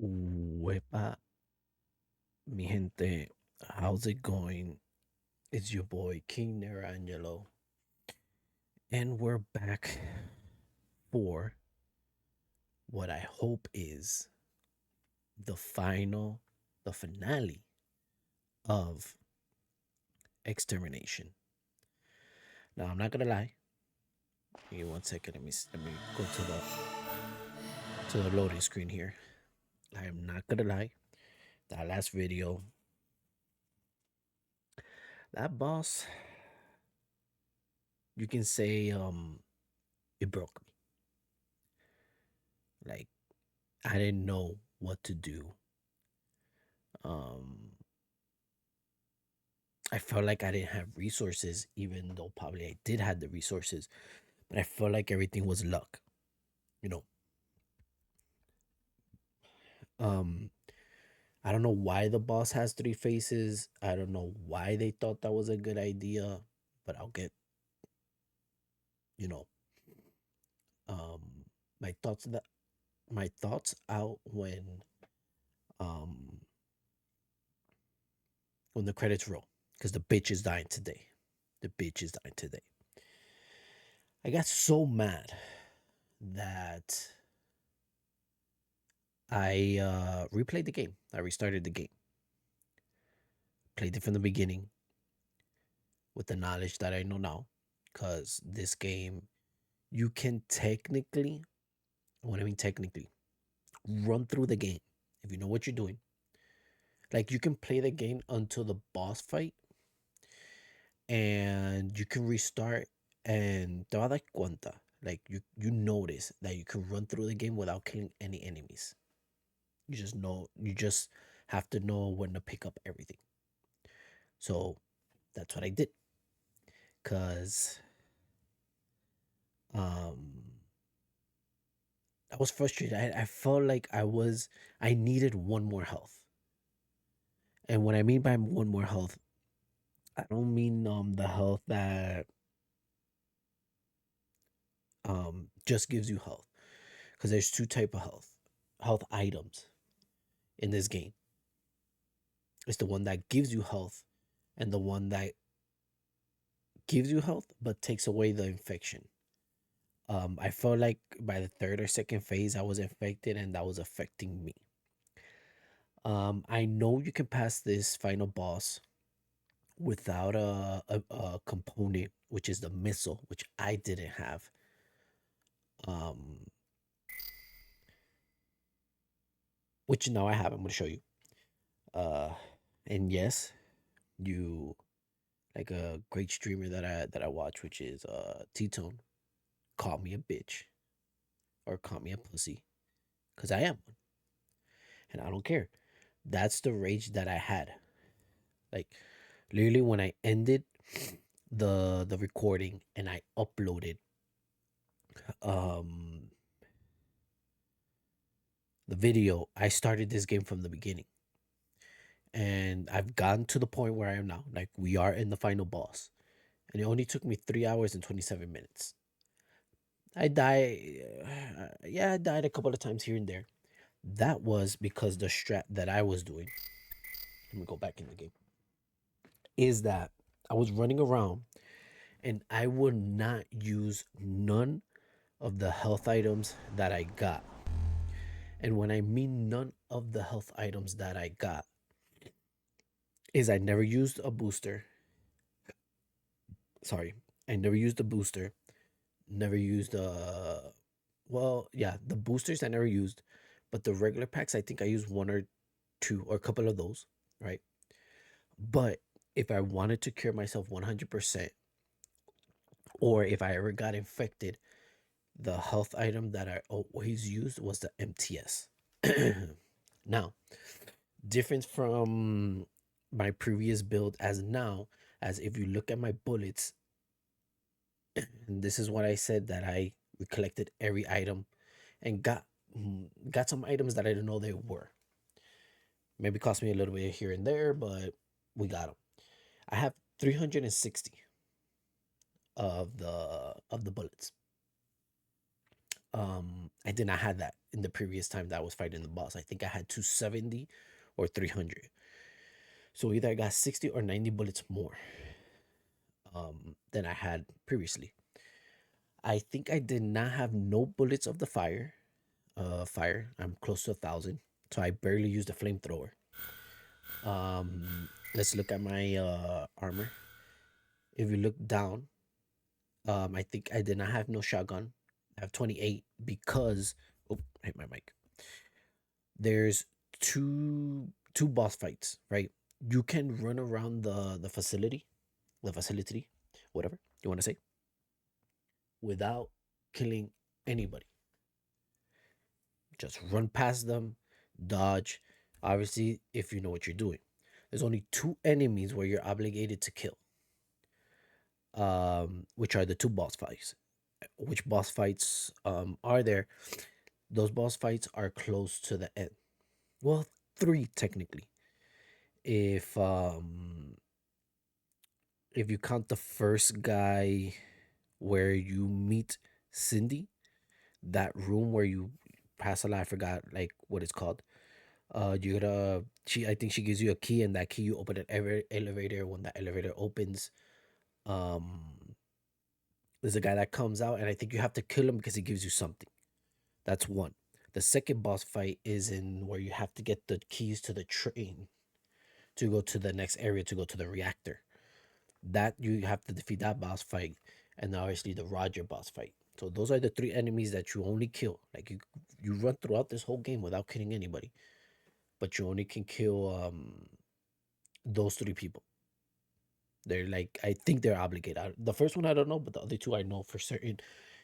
Wepa, mi gente, how's it going? It's your boy King Nerangelo, and we're back for what I hope is the final, the finale of Extermination. Now, I'm not gonna lie. Give me 1 second. Let me go to the loading screen here. I am not gonna lie. That last video, that boss, you can say it broke me. Like I didn't know what to do. Um, I felt like I didn't have resources, even though probably I did have the resources, but I felt like everything was luck. You know, um, I don't know why the boss has three faces. I don't know why they thought that was a good idea, but I'll get, you know, um, my thoughts that my thoughts out um when the credits roll, because the bitch is dying today. The bitch is dying today. I got so mad that I replayed the game. I restarted the game, played it from the beginning with the knowledge that I know now. Because this game, you can technically, what I mean technically, run through the game if you know what you're doing. Like you can play the game until the boss fight, and you can restart, and te vas a dar cuenta. Like you notice that you can run through the game without killing any enemies. You just know. You just have to know when to pick up everything. So that's what I did. Cause um I was frustrated. I felt like I needed one more health. And what I mean by one more health, I don't mean the health that just gives you health. Because there's two type of health items in this game. It's the one that gives you health and the one that gives you health but takes away the infection. I felt like by the third or second phase I was infected and that was affecting me. I know you can pass this final boss without a component, which is the missile, which I didn't have. Um, which now I have. I'm gonna show you. Uh, and yes, you like a great streamer that I watch, which is T-Tone, called me a bitch or called me a pussy, cause I am one, and I don't care. That's the rage that I had. Like literally when I ended the recording and I uploaded um the video, I started this game from the beginning. And I've gotten to the point where I am now. Like we are in the final boss. And it only took me 3 hours and 27 minutes. I die yeah, I died a couple of times here and there. That was because the strat that I was doing, let me go back in the game, is that I was running around and I would not use none of the health items that I got. And when I mean none of the health items that I got, is I never used a booster. Sorry, I never used a booster. Never used well, yeah, the boosters I never used, but the regular packs I think I used one or two or a couple of those, right? But if I wanted to cure myself 100%, or if I ever got infected, the health item that I always used was the MTS. Now, different from my previous build as now, as if you look at my bullets, and this is what I said, that I collected every item and got some items that I didn't know they were. Maybe cost me a little bit here and there, but we got them. I have 360 of the bullets. I did not have that in the previous time that I was fighting the boss. I think I had 270 or 300. So either I got 60 or 90 bullets more than I had previously. I think I did not have no bullets of the fire. I'm close to 1,000, so I barely used the flamethrower. Let's look at my armor. If you look down, I think I did not have no shotgun. I have 28 because oh, I hit my mic. There's two boss fights, right? You can run around the facility, whatever you want to say, without killing anybody. Just run past them, dodge. Obviously, if you know what you're doing. There's only two enemies where you're obligated to kill, which are the two boss fights. Which boss fights are there? Those boss fights are close to the end. Well, three technically. If um if you count the first guy where you meet Cindy, that room where you pass a lot, I forgot like what it's called. You gotta she I think she gives you a key, and that key you open an elevator. When that elevator opens, um there's a guy that comes out, and I think you have to kill him because he gives you something. That's one. The second boss fight is in where you have to get the keys to the train to go to the next area to go to the reactor. That you have to defeat that boss fight, and obviously the Roger boss fight. So those are the three enemies that you only kill. Like you run throughout this whole game without killing anybody, but you only can kill those three people. They're like I think they're obligated. The first one I don't know, but the other two I know for certain.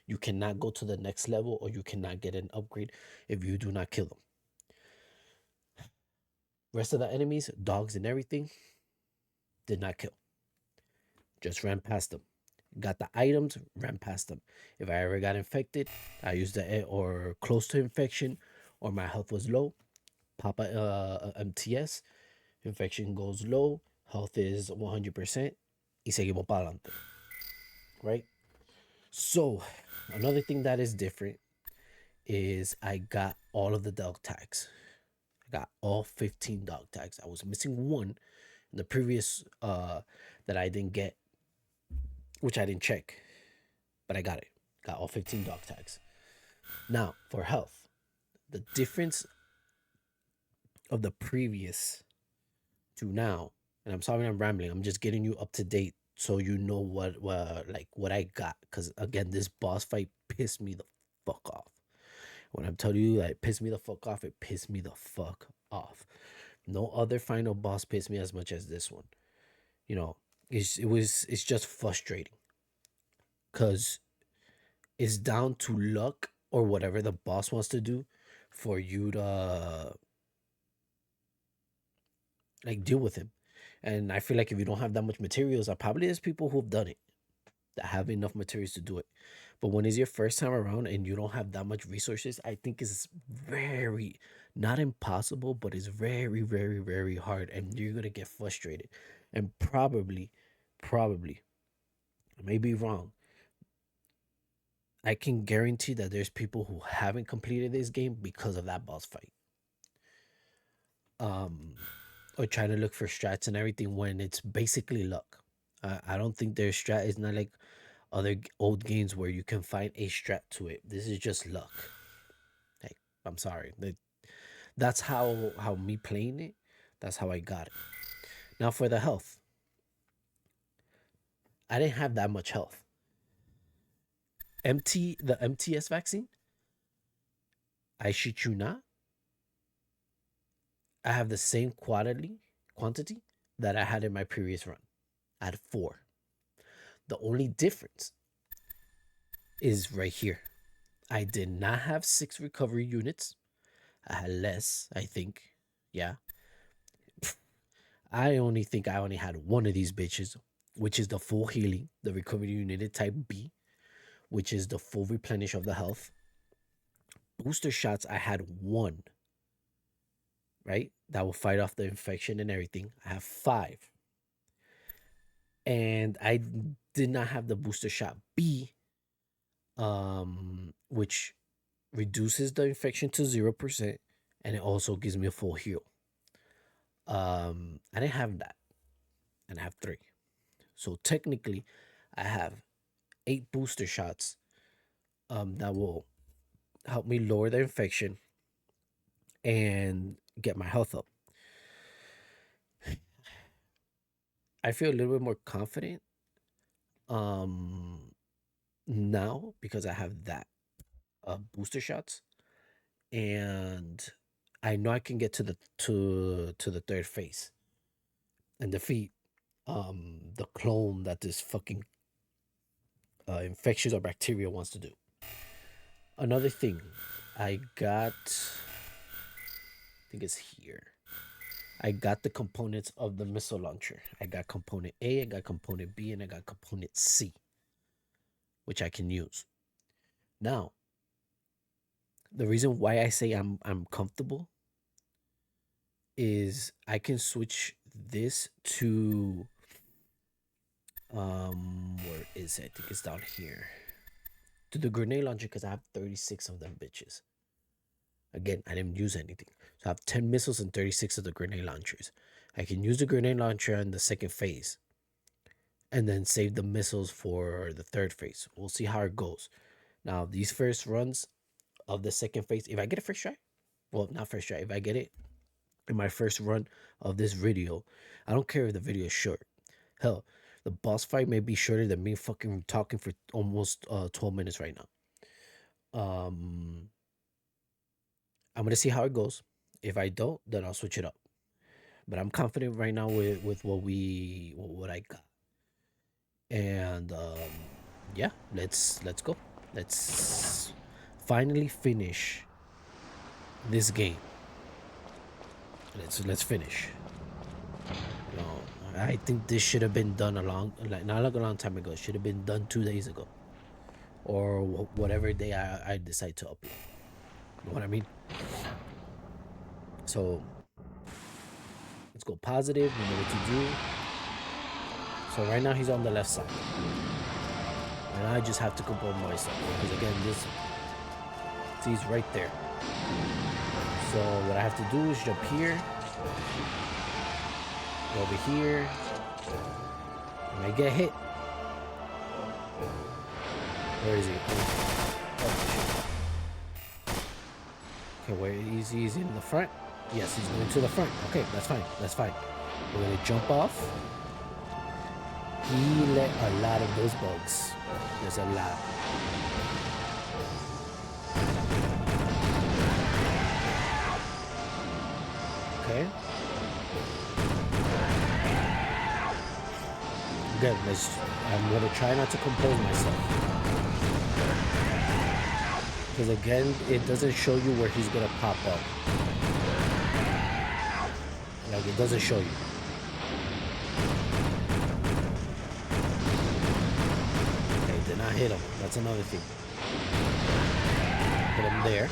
You cannot go to the next level or you cannot get an upgrade if you do not kill them. Rest of the enemies, dogs and everything, did not kill. Just ran past them. Got the items, ran past them. If I ever got infected, I used the or close to infection, or my health was low. Papa MTS, infection goes low, health is 100%, y seguimos para adelante, right? So, another thing that is different is I got all of the dog tags. I got all 15 dog tags. I was missing one in the previous that I didn't get, which I didn't check, but I got it. Got all 15 dog tags. Now, for health, the difference of the previous to now, and I'm sorry I'm rambling, I'm just getting you up to date so you know what I got. Because again, this boss fight pissed me the fuck off. When I'm telling you that it pissed me the fuck off, it pissed me the fuck off. No other final boss pissed me as much as this one. You know, it's just frustrating because it's down to luck or whatever the boss wants to do for you to like deal with him. And I feel like if you don't have that much materials, probably there's people who've done it that have enough materials to do it. But when it's your first time around and you don't have that much resources, I think it's very not impossible, but it's very, very, very hard, and you're gonna get frustrated. And probably, I may be wrong. I can guarantee that there's people who haven't completed this game because of that boss fight. Um, or trying to look for strats and everything when it's basically luck. I don't think there's strat. It's not like other old games where you can find a strat to it. This is just luck. Like I'm sorry, that's how me playing it. That's how I got it. Now for the health, I didn't have that much health. The MTS vaccine, I shit you not, I have the same quantity that I had in my previous run. I had four. The only difference is right here. I did not have six recovery units. I had less, I think. Yeah. I only think I only had one of these bitches, which is the full healing, the recovery unit type B, which is the full replenish of the health. Booster shots, I had one, right? That will fight off the infection and everything. I have five. And I did not have the booster shot B, which reduces the infection to 0%, and it also gives me a full heal. I didn't have that, and I have three. So technically, I have 8 booster shots that will help me lower the infection and get my health up. I feel a little bit more confident um now because I have that booster shots, and I know I can get to the third phase and defeat the clone that this fucking infectious or bacteria wants to do. Another thing, I got, I think it's here. I got the components of the missile launcher. I got component A, I got component B, and I got component C, which I can use. Now, the reason why I say I'm comfortable is I can switch this to where is it? I think it's down here. To the grenade launcher because I have 36 of them bitches. Again, I didn't use anything. So I have 10 missiles and 36 of the grenade launchers. I can use the grenade launcher in the second phase and then save the missiles for the third phase. We'll see how it goes. Now, these first runs of the second phase, if I get a first try, well, not first try, if I get it in my first run of this video, I don't care if the video is short. Hell, the boss fight may be shorter than me fucking talking for almost 12 minutes right now. I'm gonna see how it goes. If I don't, then I'll switch it up. But I'm confident right now with what I got. And yeah, let's go. Let's finally finish this game. Let's finish. You know, I think this should have been done not like a long time ago. It should have been done 2 days ago, or whatever day I decide to upload. You know what I mean? So let's go positive. We know what to do. So right now he's on the left side, and I just have to compose myself because again, this he's right there. So what I have to do is jump here, go over here, and I get hit. Where is he? Oh shit. Okay, where is he? He's in the front. Yes, he's going to the front. Okay, that's fine. That's fine. We're gonna jump off. He let a lot of those bugs. There's a lot. Okay. Good. I'm gonna try not to compose myself. Because again, it doesn't show you where he's gonna pop up. Like it doesn't show you. Okay, did not hit him. That's another thing. Hit him there.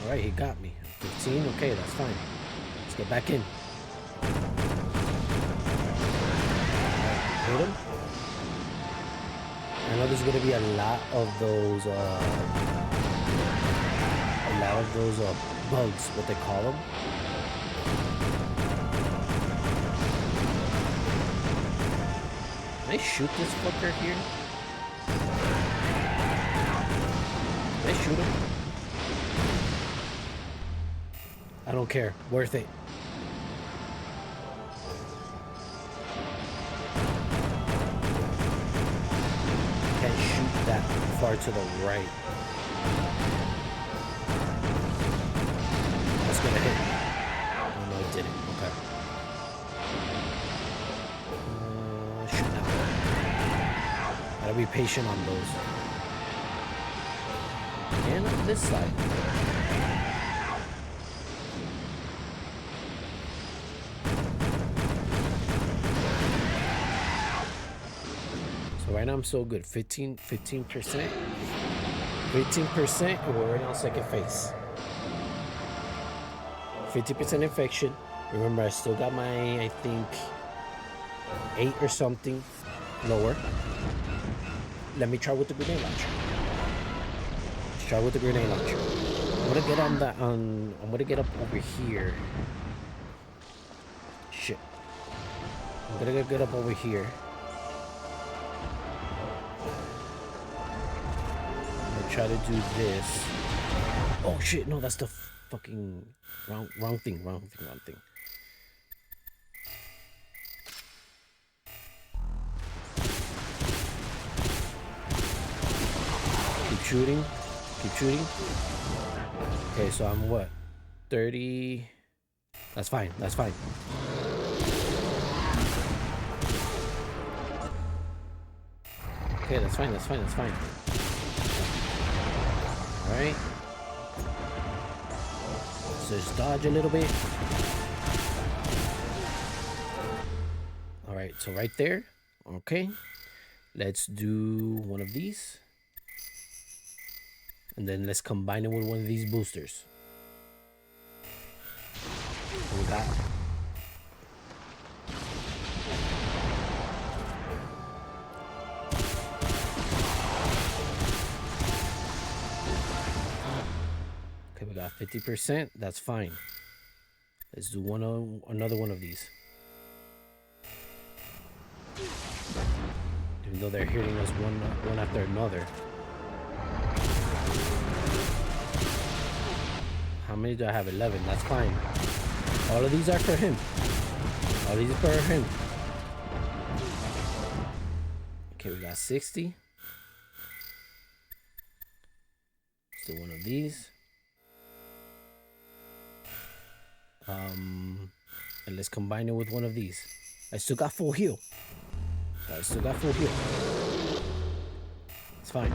Alright, he got me. 15, okay, that's fine. Let's get back in. Hit him. I know there's gonna be a lot of those bugs, what they call them. Can I shoot this fucker here? Can I shoot him? I don't care. Worth it. Can't shoot that far to the right. That's gonna hit. Oh no, it didn't. Okay. Shoot now. Gotta be patient on those. And on this side. Right now I'm so good. 15%. 15%, and we're already on second phase. 50% infection. Remember, I still got my, I think, 8 or something Lower. Let me try with the grenade launcher. Let's try with the grenade launcher. I'm gonna get on that. I'm gonna get up over here. Shit. I'm gonna get up over here. I'm gonna try to do this. Oh shit! No, that's the fucking wrong thing. Keep shooting. Okay, so I'm what? 30. That's fine. Okay, that's fine. Alright. So just dodge a little bit. Alright, so right there. Okay. Let's do one of these. And then let's combine it with one of these boosters. So we got... Okay, we got 50%. That's fine. Let's do another one of these. Even though they're hitting us one after another. How many do I have? 11. That's fine. All of these are for him. Okay, we got 60. Let's do one of these. And let's combine it with one of these. I still got full heal. It's fine.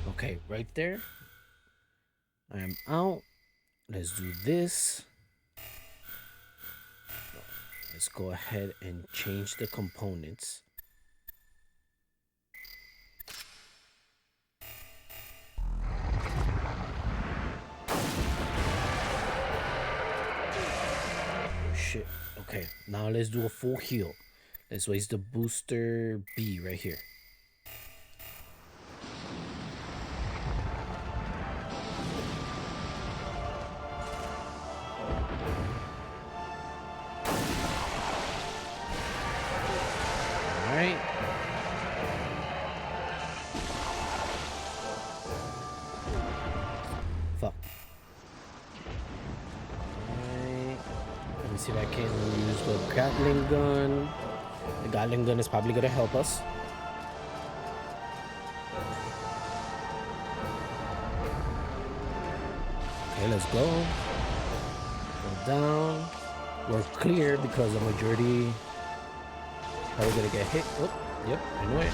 Okay, right there. I am out. Let's do this. Let's go ahead and change the components. Shit. Okay, now let's do a full heal. Let's waste the booster B right here. Alright. Fuck. Let me see if I can use the Gatling gun. The Gatling gun is probably gonna help us. Okay, let's go. Go down. We're clear because the majority are gonna get hit. Oh, yep, I know it.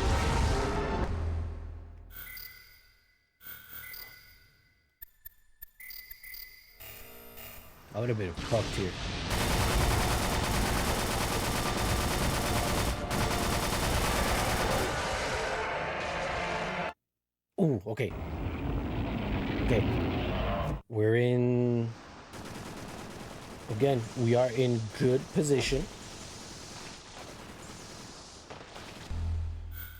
I would have been fucked here. Ooh, okay. Okay. We're in... Again, we are in good position.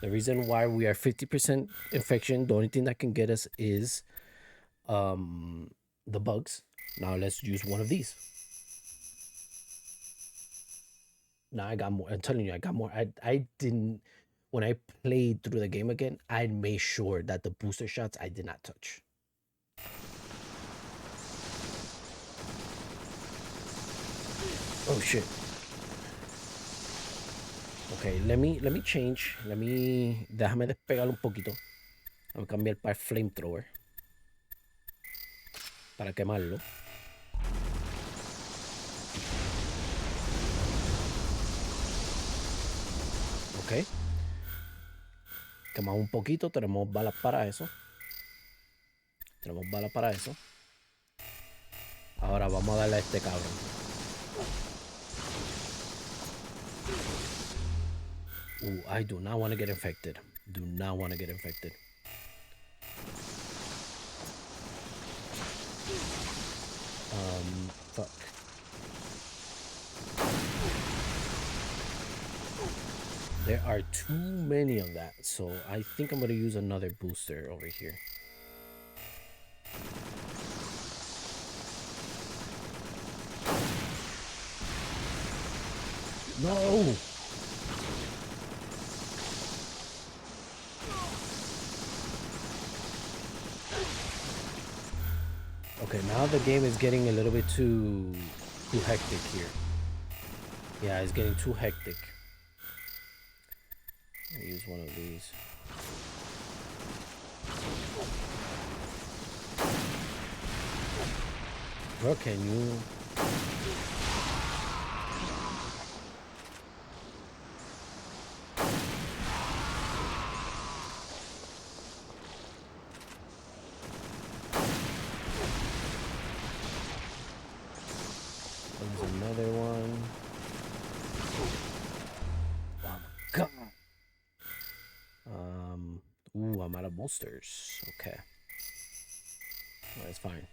The reason why we are 50% infection, the only thing that can get us is the bugs. Now let's use one of these. Now I got more. I'm telling you, I got more. I didn't... When I played through the game again, I made sure that the booster shots I did not touch. Oh shit. Okay, let me change. Déjame despegarlo un poquito. Voy a cambiar para el flamethrower. Para quemarlo. Ok. Quemamos un poquito. Tenemos balas para eso. Ahora vamos a darle a este cabrón. I do not want to get infected. Fuck. There are too many of that, so I think I'm gonna use another booster over here. No! Okay, now the game is getting a little bit too hectic here. Yeah, it's getting too hectic. I'll use one of these. Bro, can you? There's another one. Oh my god. Ooh, I'm out of bolsters. Okay. Well, that's fine.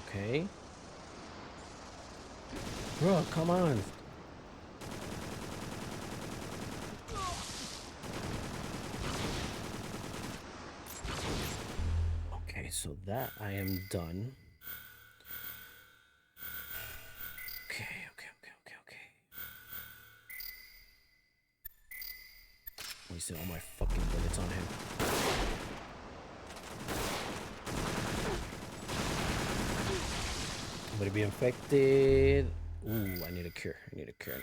Okay. Bro, come on. Okay, so that I am done. Okay. Wasted all my fucking bullets on him. I'm gonna be infected. Ooh, I need a cure. I need a cure.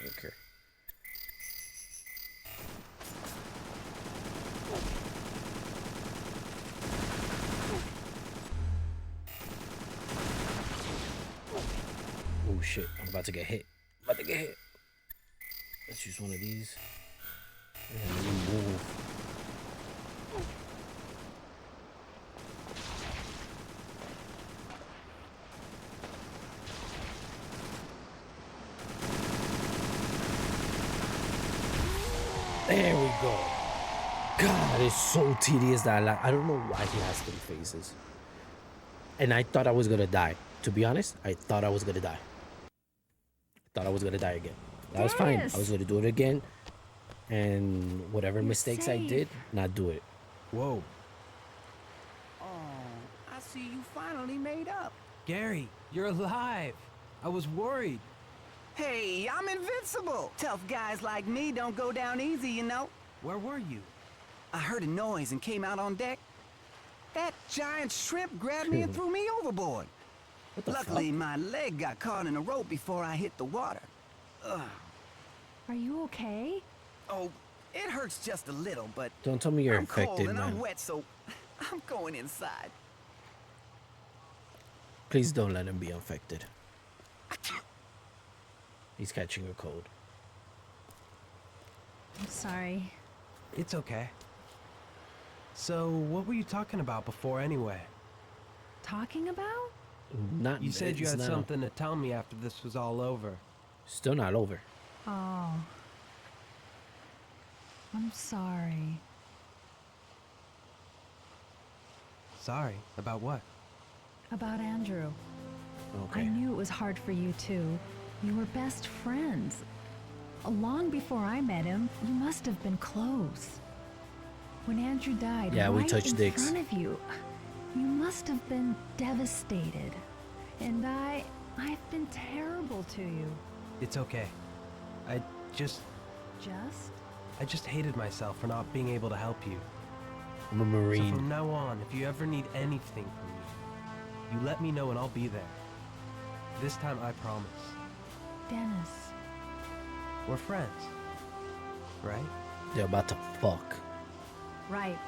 Oh shit, I'm about to get hit. Let's use one of these. And let me move. There we go. God, it's so tedious that I don't know why he has 3 phases. And I thought I was gonna die. To be honest, I thought I was gonna die. Again. That was fine. I was gonna do it again. And whatever mistakes I did, not do it. Whoa. Oh, I see you finally made up. Gary, you're alive. I was worried. Hey, I'm invincible. Tough guys like me don't go down easy, you know. Where were you? I heard a noise and came out on deck. That giant shrimp grabbed me and threw me overboard. What the Luckily, fuck? my leg got caught in a rope before I hit the water. Ugh. Are you okay? Oh, it hurts just a little, but Don't tell me you're I'm cold infected, and man. I'm wet, so I'm going inside. Please don't let him be infected. He's catching a cold. I'm sorry. It's okay. So, what were you talking about before anyway? Talking about? Not. You said you it's had not- something to tell me after this was all over. Still not over. Oh. I'm sorry. Sorry, about what? About Andrew. I Okay. knew it was hard for you too. You were best friends. Long before I met him, you must have been close. When Andrew died, Yeah, we right touched in dicks. front of you, you must have been devastated. And I've been terrible to you. It's okay. I just hated myself for not being able to help you. I'm a So Marine. from now on, if you ever need anything from me, you let me know and I'll be there. This time I promise. Dennis. We're friends. Right? They're about to fuck. Right.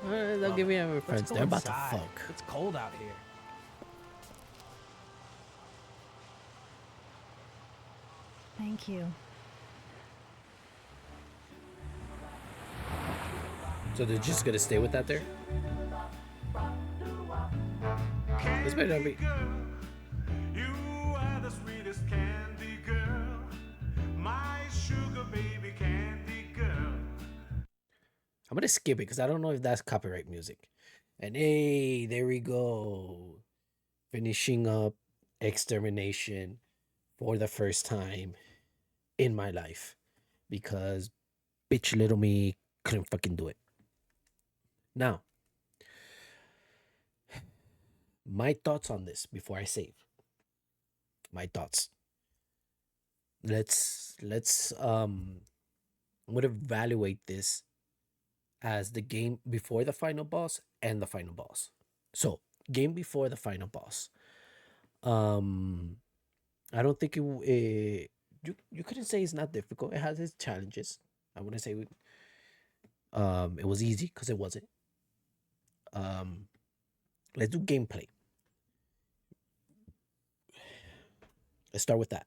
They'll give me a Let's friends. go They're about to inside. fuck. It's cold out here. Thank you. So they're just gonna stay with that there? This better not be. You are the sweetest I'm gonna skip it because I don't know if that's copyright music. And hey, there we go. Finishing up Extermination for the first time in my life because bitch little me couldn't fucking do it. Now, my thoughts on this before I save. My thoughts. Let's I'm gonna evaluate this as the game before the final boss and the final boss. So, game before the final boss. Um I don't think you couldn't say it's not difficult. It has its challenges. I wouldn't say it was easy because it wasn't. Um let's do gameplay. Let's start with that.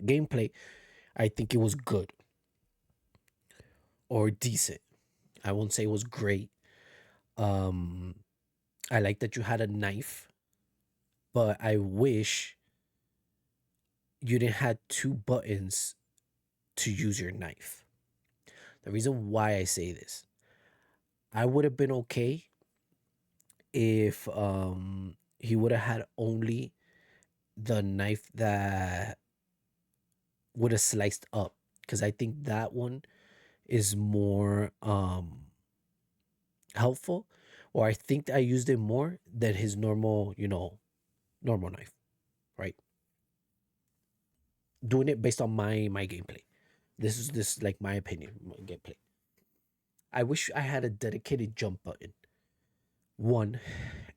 Gameplay, I think it was good or decent. I won't say it was great. Um I like that you had a knife, but I wish you didn't had two buttons to use your knife. The reason why I say this, I would have been okay if he would have had only the knife that would have sliced up because I think that one is more helpful, or I think I used it more than his normal, normal knife, right? Doing it based on my gameplay. This is like my opinion, my gameplay. I wish I had a dedicated jump button, one,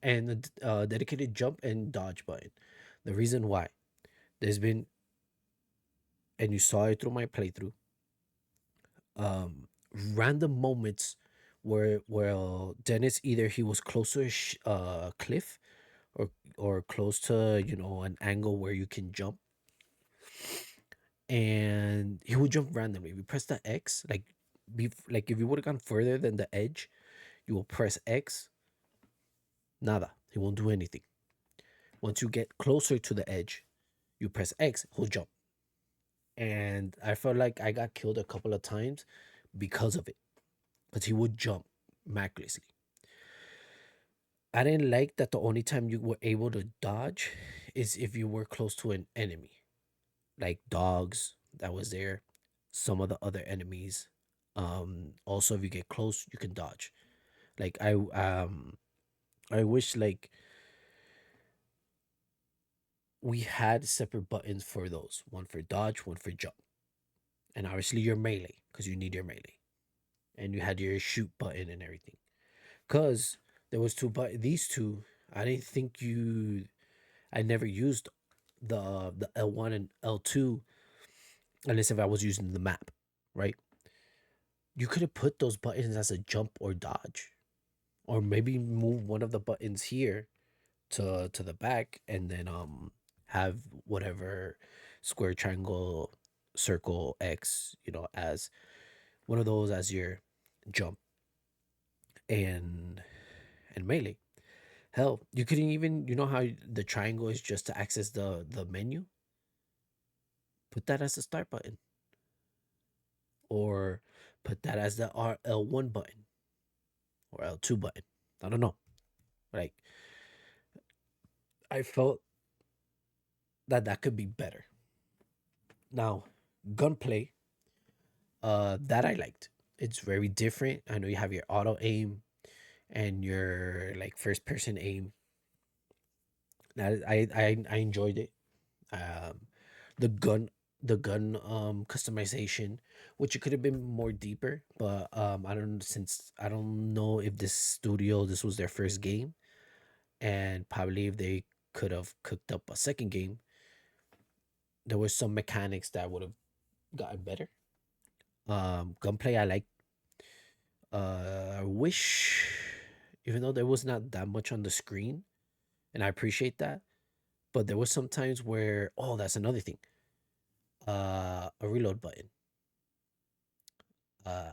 and a dedicated jump and dodge button. The reason why, there's been, and you saw it through my playthrough, um, random moments where Dennis, either he was close to a cliff, or close to an angle where you can jump, and he would jump randomly. If you press the X, like if you would have gone further than the edge, you will press X. Nada. He won't do anything. Once you get closer to the edge, you press X. He'll jump. And I felt like I got killed a couple of times because of it, because he would jump miraculously. I didn't like that the only time you were able to dodge is if you were close to an enemy, like dogs that was there, some of the other enemies. Also, if you get close, you can dodge. Like I wish like we had separate buttons for those. One for dodge, one for jump, and obviously your melee because you need your melee, and you had your shoot button and everything. Cause there was two, but these two, I didn't think you. I never used the L1 and L2 unless if I was using the map, right? You could have put those buttons as a jump or dodge, or maybe move one of the buttons here to the back, and then have whatever square, triangle, circle, X, as one of those as your jump and melee. Hell, you couldn't even, how the triangle is just to access the menu. Put that as the start button, or put that as the L1 button or L2 button. I don't know. Like I felt that that could be better. Now, gunplay, that I liked. It's very different. I know you have your auto aim and your like first person aim. That I enjoyed it. Um, the gun customization, which it could have been more deeper, but I don't know if this was their first game, and probably if they could have cooked up a second game, there was some mechanics that would have gotten better. Gunplay I like. I wish, even though there was not that much on the screen, and I appreciate that, but there was some times where, oh, that's another thing. A reload button. Uh,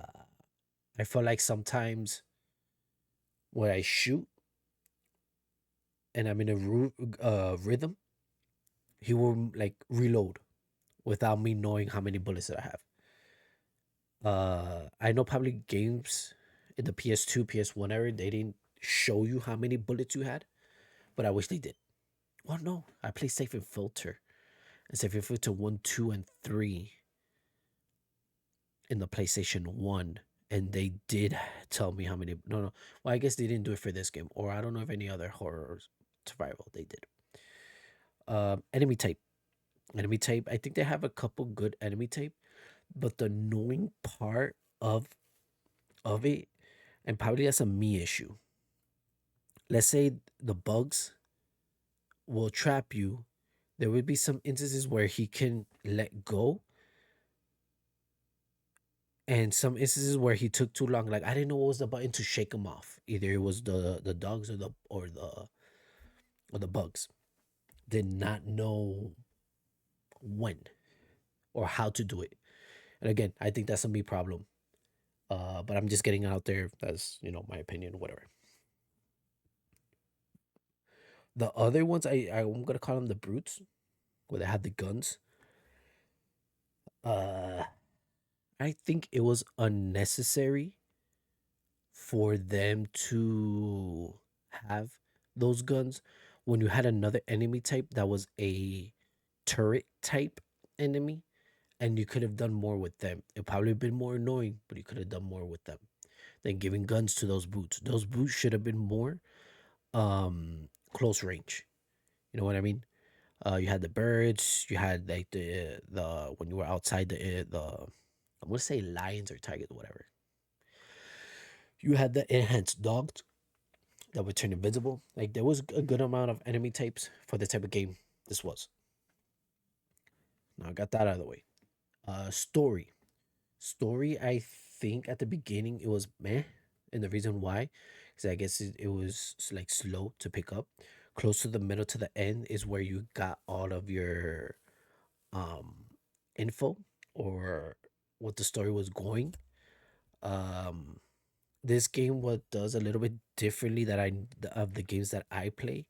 I feel like sometimes when I shoot and I'm in a rhythm, he will like reload without me knowing how many bullets that I have. I know probably games in the PS2, PS1 era, they didn't show you how many bullets you had, but I wish they did. Well, no, I play Safe and Filter. And Safe and Filter 1, 2, and 3 in the PlayStation 1. And they did tell me how many. No, no. Well, I guess they didn't do it for this game. Or I don't know if any other horror survival they did. Enemy type. Enemy type. I think they have a couple good enemy type. But the annoying part of it, and probably that's a me issue. Let's say the bugs will trap you. There would be some instances where he can let go, and some instances where he took too long. Like I didn't know what was the button to shake him off. Either it was the dogs or the bugs. Did not know when or how to do it. And again, I think that's a me problem. But I'm just getting out there as my opinion, whatever. The other ones, I'm gonna call them the brutes, where they had the guns. Uh, I think it was unnecessary for them to have those guns when you had another enemy type that was a turret type enemy, and you could have done more with them. It probably been more annoying, but you could have done more with them than giving guns to those boots. Those boots should have been more close range. You know what I mean? You had the birds, you had like the when you were outside the I'm gonna say lions or tigers, whatever. You had the enhanced dogs that would turn invisible. Like there was a good amount of enemy types for the type of game this was. Now I got that out of the way. Story. Story, I think at the beginning it was meh. And the reason why is I guess it was like slow to pick up. Close to the middle to the end is where you got all of your um info or what the story was going. Um this game what does a little bit differently that of the games that I play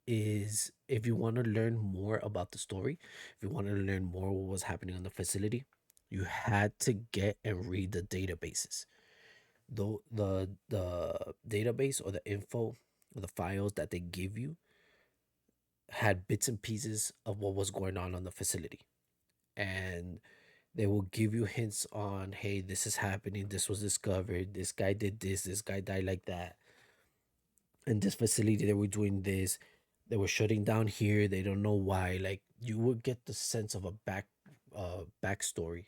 is if you want to learn more about the story, if you want to learn more what was happening on the facility, you had to get and read the databases. Though the database or the info or the files that they give you had bits and pieces of what was going on the facility. And they will give you hints on, hey, this is happening, this was discovered, this guy did this guy died like that. In this facility they were doing this, they were shutting down here, they don't know why. Like you would get the sense of a backstory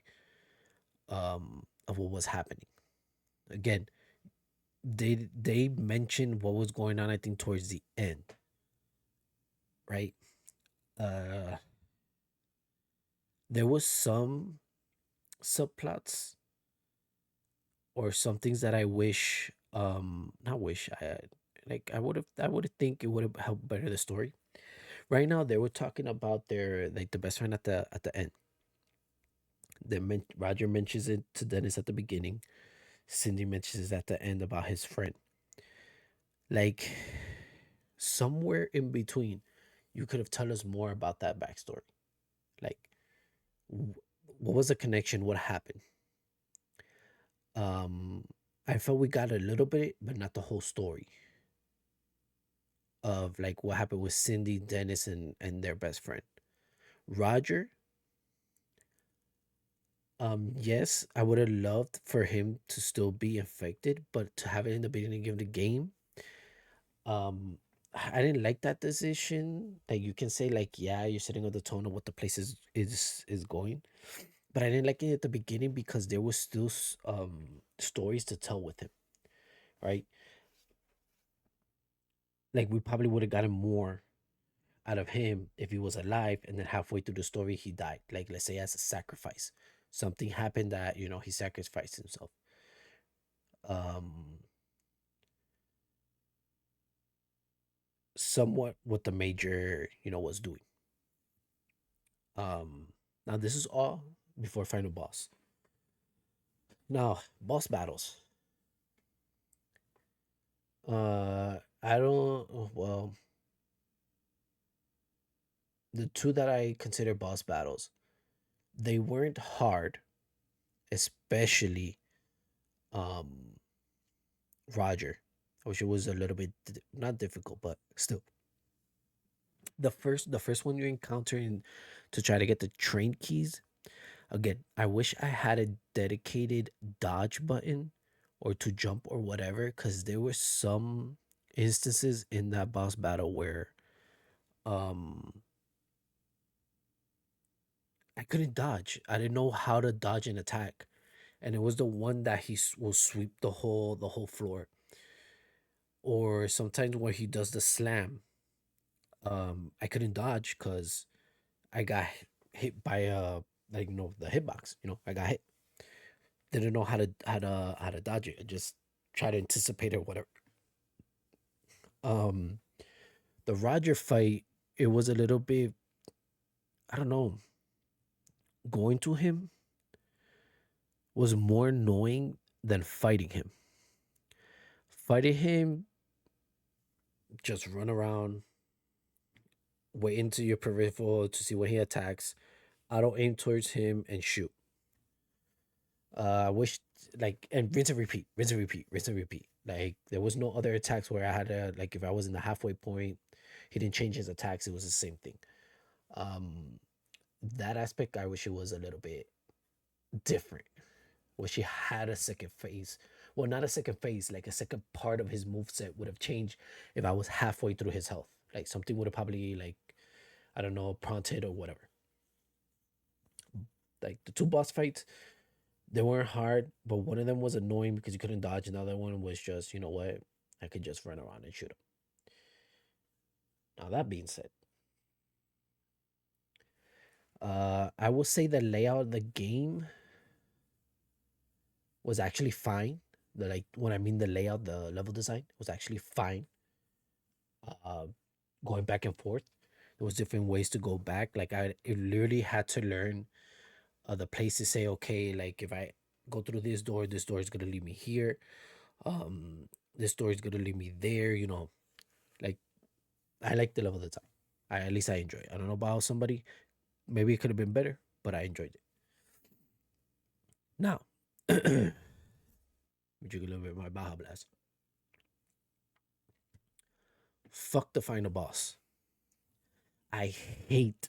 of what was happening. Again, they mentioned what was going on, I think towards the end, right? uh there was some subplots or some things that I wish, not wish, I like I would think it would have helped better the story. Right now they were talking about their like the best friend at the end. Roger mentions it to Dennis at the beginning. Cindy mentions it at the end about his friend. Like somewhere in between, you could have told us more about that backstory. Like, w- what was the connection? What happened? Um, I felt we got a little bit, but not the whole story of like what happened with Cindy, Dennis, and their best friend Roger. Yes, I would have loved for him to still be infected, but to have it in the beginning of the game, um, I didn't like that decision. Like you can say, like, yeah, you're setting up the tone of what the place is going, but I didn't like it at the beginning because there was still stories to tell with him, right? Like we probably would have gotten more out of him if he was alive, and then halfway through the story he died. Like let's say as a sacrifice, something happened that he sacrificed himself. Um, somewhat what the major was doing. Um, now this is all before final boss. Now boss battles. I don't. Well, the two that I consider boss battles, they weren't hard, especially um Roger. I wish it was a little bit not difficult, but still. The first one you encounter to try to get the train keys. Again, I wish I had a dedicated dodge button or to jump or whatever, because there were some instances in that boss battle where um I couldn't dodge. I didn't know how to dodge an attack, and it was the one that will sweep the whole floor, or sometimes where he does the slam. I couldn't dodge because I got hit by like the hitbox. I got hit. Didn't know how to dodge it. I just try to anticipate it or whatever. Um, the Roger fight, it was a little bit, I don't know, going to him was more annoying than fighting him. Fighting him, just run around, wait into your peripheral to see when he attacks, auto aim towards him and shoot. I wish, like, and rinse and repeat, rinse and repeat, rinse and repeat. Like there was no other attacks where I had to, like, if I was in the halfway point, he didn't change his attacks. It was the same thing. Um, that aspect, I wish it was a little bit different. Wish he had a second phase. Well, not a second phase, like a second part of his moveset would have changed if I was halfway through his health. Like something would have probably, like, I don't know, prompted or whatever. Like the two boss fights, they weren't hard, but one of them was annoying because you couldn't dodge. Another one was just, you know what, I could just run around and shoot him. Now that being said, I will say the layout of the game was actually fine. The like when I mean the layout, the level design was actually fine. Uh, Going back and forth, there was different ways to go back. Like I literally had to learn the place to say, okay, like if I go through this door is gonna lead me here. Um, this door is gonna lead me there. Like I like the level design. At least I enjoy it. I don't know about somebody. Maybe it could have been better, but I enjoyed it. Now, let me drink a little bit of my Baja Blast. Fuck the final boss. I hate,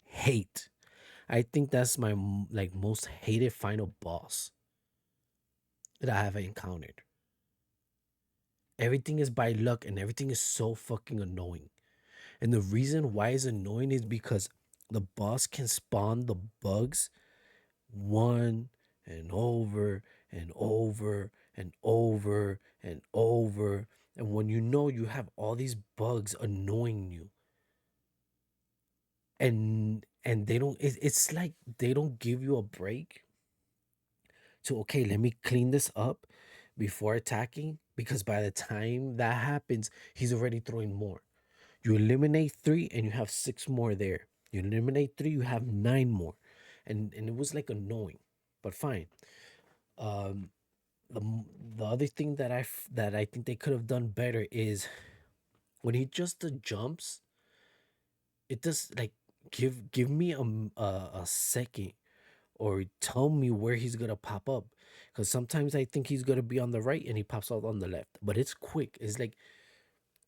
hate. I think that's my like most hated final boss that I have encountered. Everything is by luck and everything is so fucking annoying. And the reason why it's annoying is because the boss can spawn the bugs one and over and over and over and over. And when you know you have all these bugs annoying you, and they don't, it's like they don't give you a break to, okay, let me clean this up before attacking, because by the time that happens, he's already throwing more. You eliminate three and you have six more there. You eliminate three, you have nine more. And it was like annoying, but fine. Um, the the other thing that I think they could have done better is when he just jumps, it does like give me a second, or tell me where he's gonna pop up, because sometimes I think he's gonna be on the right and he pops out on the left, but it's quick. It's like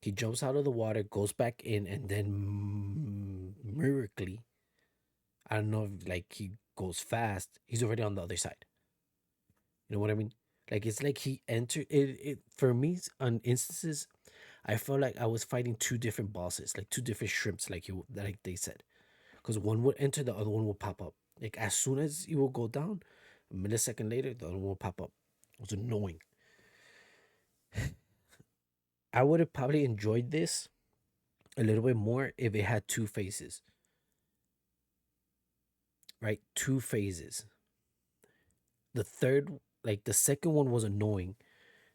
he jumps out of the water, goes back in, and then miraculously, I don't know if like he goes fast, he's already on the other side. You know what I mean? Like it's like he entered it. It for me on instances, I felt like I was fighting two different bosses, like two different shrimps, like they said, because one would enter, the other one will pop up. Like as soon as he will go down, a millisecond later, the other one will pop up. It was annoying. I would have probably enjoyed this a little bit more if it had two phases, right? Two phases. The third, like the second one was annoying.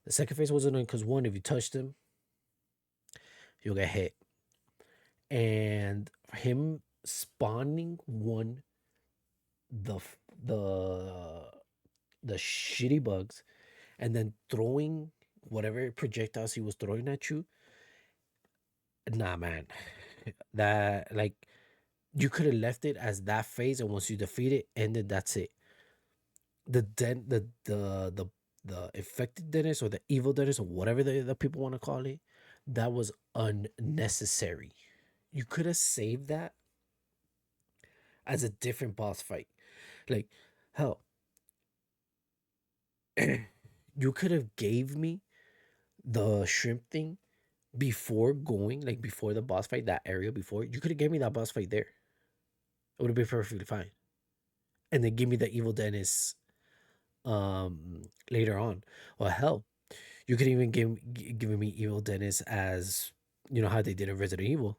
The second phase was annoying because one, if you touched him, you'll get hit. And him spawning one, the f- the shitty bugs, and then throwing whatever projectiles he was throwing at you. Nah, man, that like you could have left it as that phase, and once you defeat it, ended. That's it. The den, the the infected dentist or the evil dentist or whatever the people want to call it, that was unnecessary. You could have saved that as a different boss fight. Like, hell, you could have gave me the shrimp thing before going, like before the boss fight, that area before. You could have gave me that boss fight there. It would have been perfectly fine. And then give me the evil dentist later on. Well, hell, you could even giving me evil dentist as you know how they did in Resident Evil.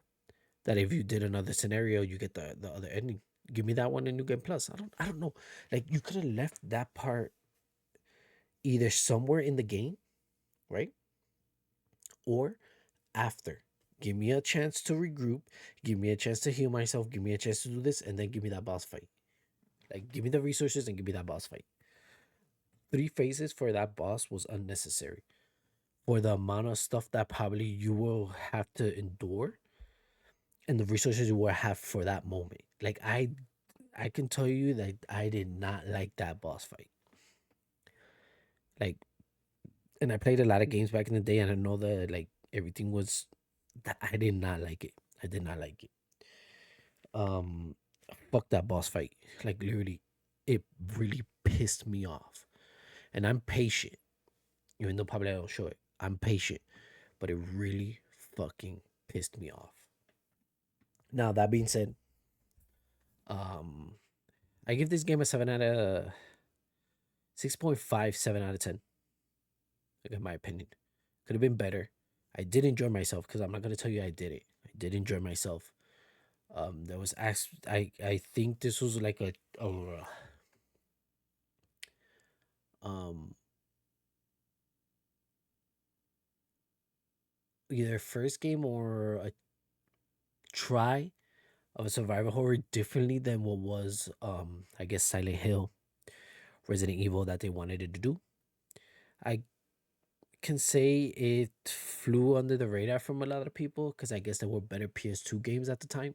That if you did another scenario, you get the other ending. Give me that one in New Game Plus. I don't know. Like you could have left that part either somewhere in the game, right? Or after. Give me a chance to regroup. Give me a chance to heal myself. Give me a chance to do this, and then give me that boss fight. Like give me the resources and give me that boss fight. 3 phases for that boss was unnecessary. For the amount of stuff that probably you will have to endure and the resources you will have for that moment. Like I can tell you that I did not like that boss fight. Like, and I played a lot of games back in the day, and I know that like everything was that I did not like it. I did not like it. Um, fuck that boss fight. Like literally, it really pissed me off. And I'm patient, even though probably I don't show it. I'm patient, but it really fucking pissed me off. Now that being said, um, I give this game a 6.57 out of 10. Like in my opinion, could have been better. I did enjoy myself because I'm not gonna tell you I did it. I did enjoy myself. There was I think this was like a um either first game or a try of a survival horror differently than what was I guess Silent Hill, Resident Evil that they wanted it to do. I can say it flew under the radar from a lot of people because I guess there were better PS2 games at the time,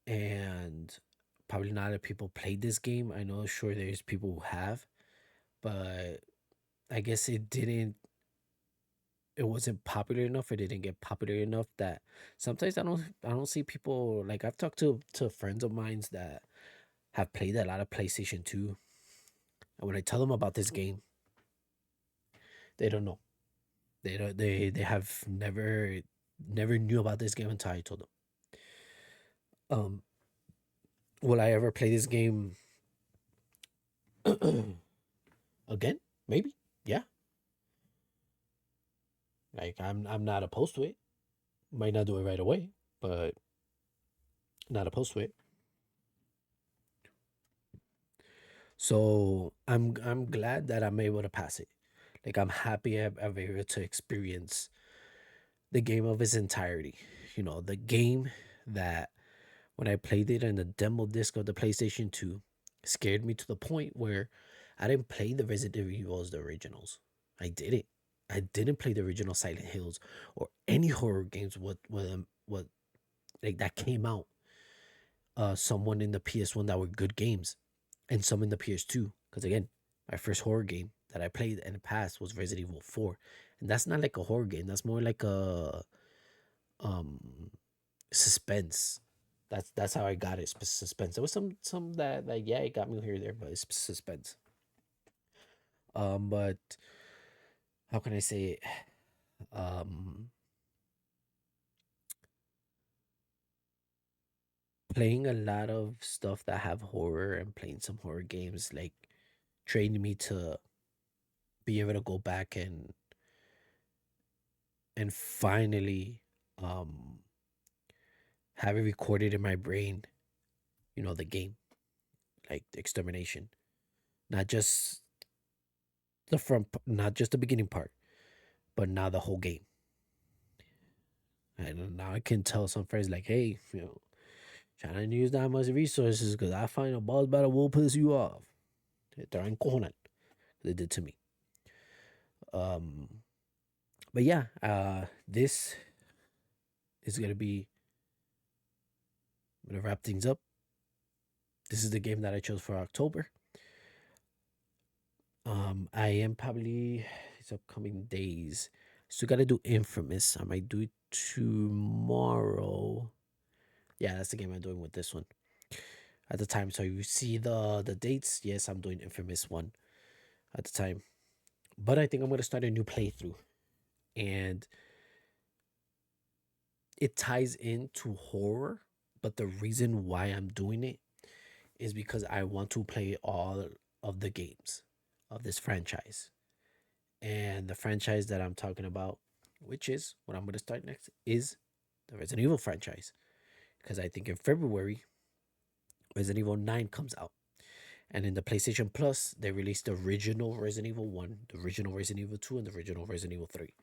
and probably not a lot of people played this game. I know, sure, there's people who have, but I guess it didn't. It wasn't popular enough. It didn't get popular enough that sometimes I don't see people like I've talked to friends of mine that have played a lot of PlayStation 2, and when I tell them about this game, they don't know. They don't. They have never knew about this game until I told them. Um, will I ever play this game again? Maybe. Yeah. Like I'm not opposed to it. Might not do it right away, but not opposed to it. So I'm glad that I'm able to pass it. Like I'm happy I'm able to experience the game of its entirety. You know, the game that when I played it in the demo disc of the PlayStation 2 scared me to the point where I didn't play the Resident Evils, the originals. I didn't. I didn't play the original Silent Hills or any horror games what like that came out. Someone in the PS1 that were good games, and some in the PS2. Because again, my first horror game that I played in the past was Resident Evil 4, and that's not like a horror game. That's more like a um suspense. That's how I got it. Suspense. There was some that like yeah, it got me here or there, but it's suspense. But how can I say it? Um, playing a lot of stuff that have horror and playing some horror games like trained me to be able to go back and finally um have it recorded in my brain, you know, the game, like the extermination. Not just not just the beginning part, but now the whole game. And now I can tell some friends like, hey, you know, trying to use that much resources because I find a boss battle will piss you off. They're encojonal. They did to me. Um, but yeah, this is gonna wrap things up. This is the game that I chose for October. I am probably these upcoming days. Still gotta do Infamous. I might do it tomorrow. Yeah, that's the game I'm doing with this one at the time. So you see the dates. Yes, I'm doing Infamous one at the time. But I think I'm gonna start a new playthrough, and it ties into horror. But the reason why I'm doing it is because I want to play all of the games of this franchise. And the franchise that I'm talking about, which is what I'm going to start next, is the Resident Evil franchise. Because I think in February, Resident Evil 9 comes out. And in the PlayStation Plus, they released the original Resident Evil 1, the original Resident Evil 2, and the original Resident Evil 3.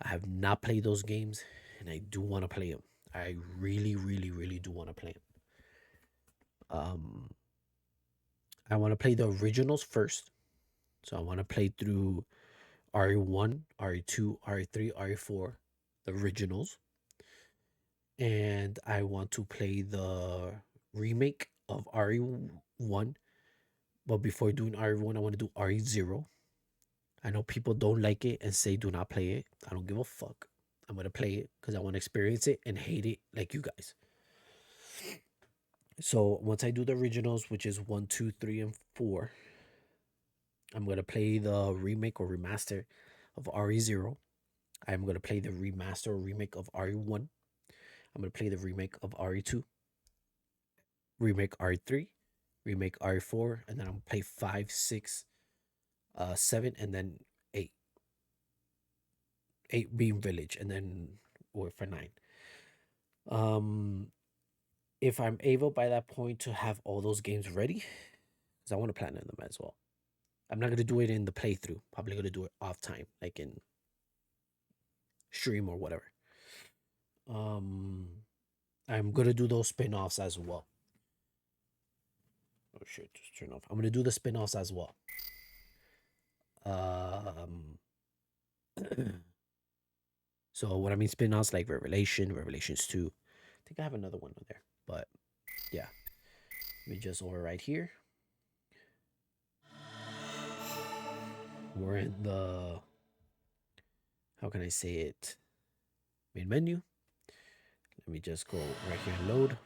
I have not played those games, and I do want to play them. I really, really, really do want to play them. I want to play the originals first. So I want to play through RE1, RE2, RE3, RE4, the originals. And I want to play the remake of RE1. But before doing RE1, I want to do RE0. I know people don't like it and say do not play it. I don't give a fuck. I'm going to play it because I want to experience it and hate it like you guys. So once I do the originals, which is 1, 2, 3, and 4, I'm going to play the remake or remaster of RE0. I'm going to play the remaster or remake of RE1. I'm going to play the remake of RE2, remake RE3, remake RE4, and then I'm going to play 5, 6, 7, and then 8. 8 being Village, and then wait for 9. If I'm able by that point to have all those games ready, because I want to platinum them as well. I'm not going to do it in the playthrough. Probably going to do it off time, like in stream or whatever. I'm going to do those spin-offs as well. Oh shit, just turn off. I'm going to do the spin-offs as well. So what I mean spin-offs like Revelation, Revelations 2. I think I have another one on there. But yeah. Let me just override here. We're in the, how can I say it? Main menu. Let me just go right here and load.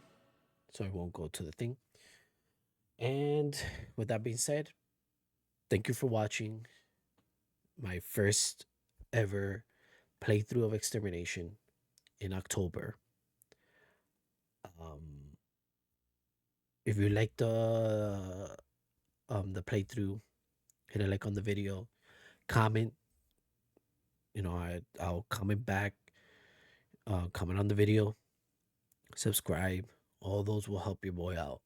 So I won't go to the thing. And with that being said, thank you for watching my first ever playthrough of Extermination in October. If you like the playthrough, hit a like on the video, comment. I'll comment back, comment on the video, subscribe. All those will help your boy out.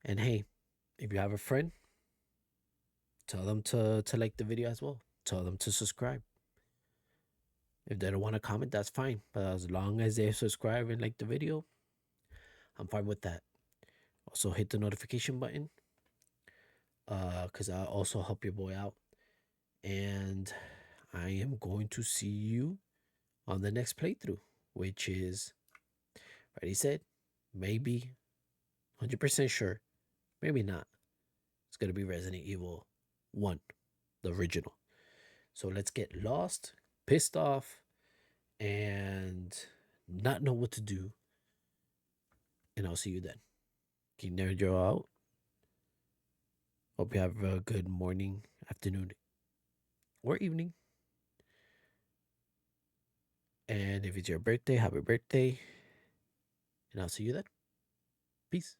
And hey, if you have a friend, tell them to like the video as well. Tell them to subscribe. If they don't want to comment, that's fine. But as long as they subscribe and like the video, I'm fine with that. Also hit the notification button, because I'll also help your boy out. And I am going to see you on the next playthrough, which is, already said, maybe 100% sure, maybe not. It's going to be Resident Evil 1, the original. So let's get lost, pissed off, and not know what to do. And I'll see you then. King Nerd, you're out. Hope you have a good morning, afternoon, or evening. And if it's your birthday, happy birthday. And I'll see you then. Peace.